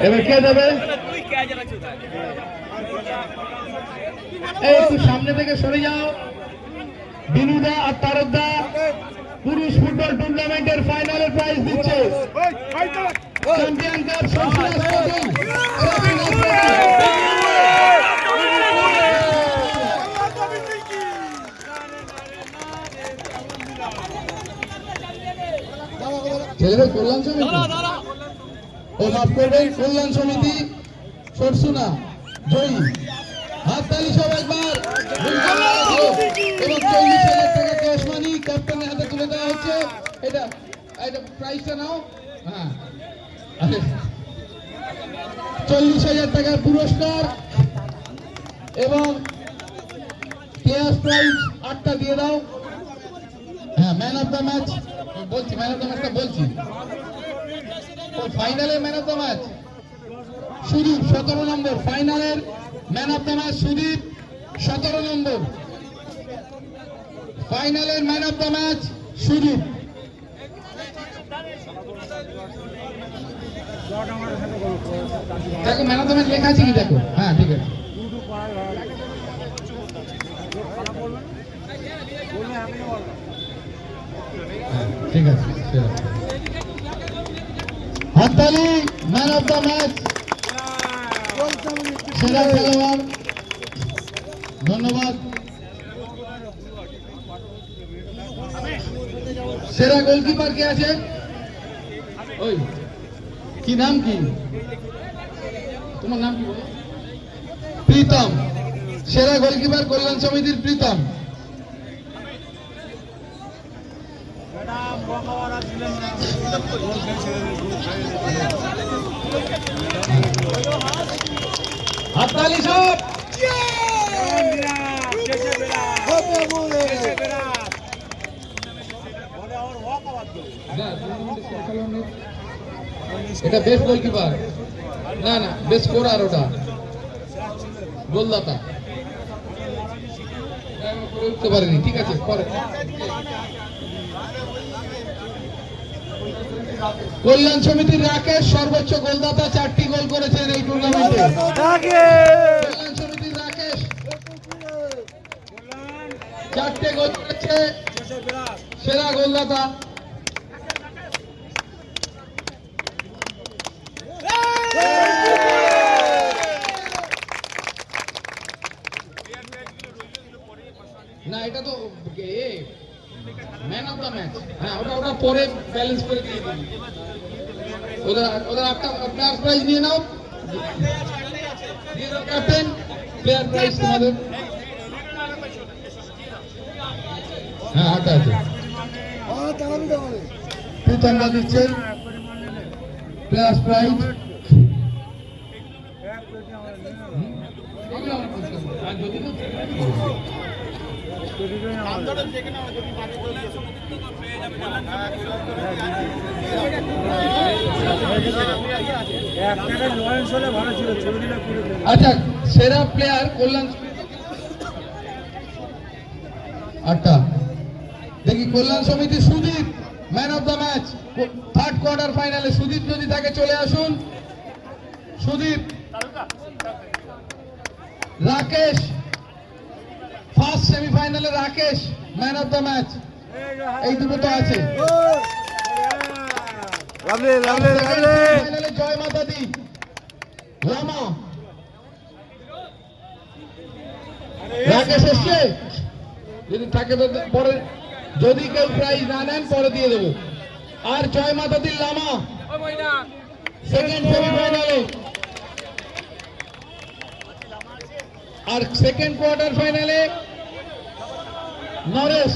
এবার কে দেবে? একটু সামনে থেকে সরে যাও। বিনুদা আর তারকদা পুরুষ ফুটবল টুর্নামেন্টের ফাইনালের প্রাইজ দিচ্ছে। চ্যাম্পিয়ন কাপ ছেলেদের কল্যাণ সমিতি, ও মাফ করবেন, কল্যাণ সমিতি সরসুনা জয়ী। হাততালি সব একবার। এবং 40,000 টাকা ক্যাশ মানি ক্যাপ্টেনের হাতে তুলে দেওয়া হচ্ছে। এটা প্রাইসটা নাও। হ্যাঁ, 40,000 টাকার পুরস্কার এবং প্লেয়ার্স প্রাইজ 8টা দিয়ে দাও। হ্যাঁ, ম্যান অফ দ্য ম্যাচ বলছি, ম্যান অফ দ্য ম্যাচটা বলছি। ফাইনালের man of the match Sudip 17 নম্বর। ফাইনালের man of the match Sudip 17 নম্বর। ফাইনালের man of the match Sudip. দেখো ম্যান অফ দ্য ম্যাচ লেখা আছে কি দেখো। হ্যাঁ, ঠিক আছে, ঠিক আছে। হাততালি। ম্যান অফ দ্য ম্যাচ সেরা খেলোয়াড়। ধন্যবাদ। সেরা গোলকিপার কে আছে? ওই কি নাম, কি তোমার নাম? কি প্রীতম। সেরা গোলকিপার কল্যাণ সমিতির প্রীতম। হাততালি সব। এটা বেস্ট গোলকিপার না, না বেস্ট স্কোরার, ওটা গোলদাতা উঠতে পারেনি। ঠিক আছে, পরে কল্যাণ সমিতির রাকেশ সর্বোচ্চ গোলদাতা, 4টি গোল করেছেন এই টুর্নামেন্টে। কল্যাণ সমিতির রাকেশ 4টে গোল করেছে, সেরা গোলদাতা। না, এটা তো ম্যান অফ দ্য ম্যাচ। হ্যাঁ, ওটা পরে ব্যালেন্স করে দিয়ে দিন। ওদের একটা প্লেয়ার প্রাইজ নিয়ে নাও। ক্যাপ্টেন প্লেয়ার প্রাইজ তোমাদের। হ্যাঁ, আটা আছে। প্রীতমরা দিচ্ছেন প্লেয়ার প্রাইজ। আচ্ছা, সেরা প্লেয়ার কল্যাণ 8টা। দেখি কল্যাণ সমিতি Sudip man of the match, 3rd quarter ফাইনালে। সুদীপ যদি থাকে চলে আসুন। সুদীপ। রাকেশ 1st সেমিফাইনালে Rakesh man of the match. এই দুটো তো আছে। ফাইনালে জয় মাতা দি লামা। রাকেশ এসছে, যদি থাকে তো পরে, যদি কেউ প্রাইজ না নেন পরে দিয়ে দেবো। আর জয় মাতা দি লামা 2nd সেমিফাইনালে। আর 2nd কোয়ার্টার ফাইনালে নরেশ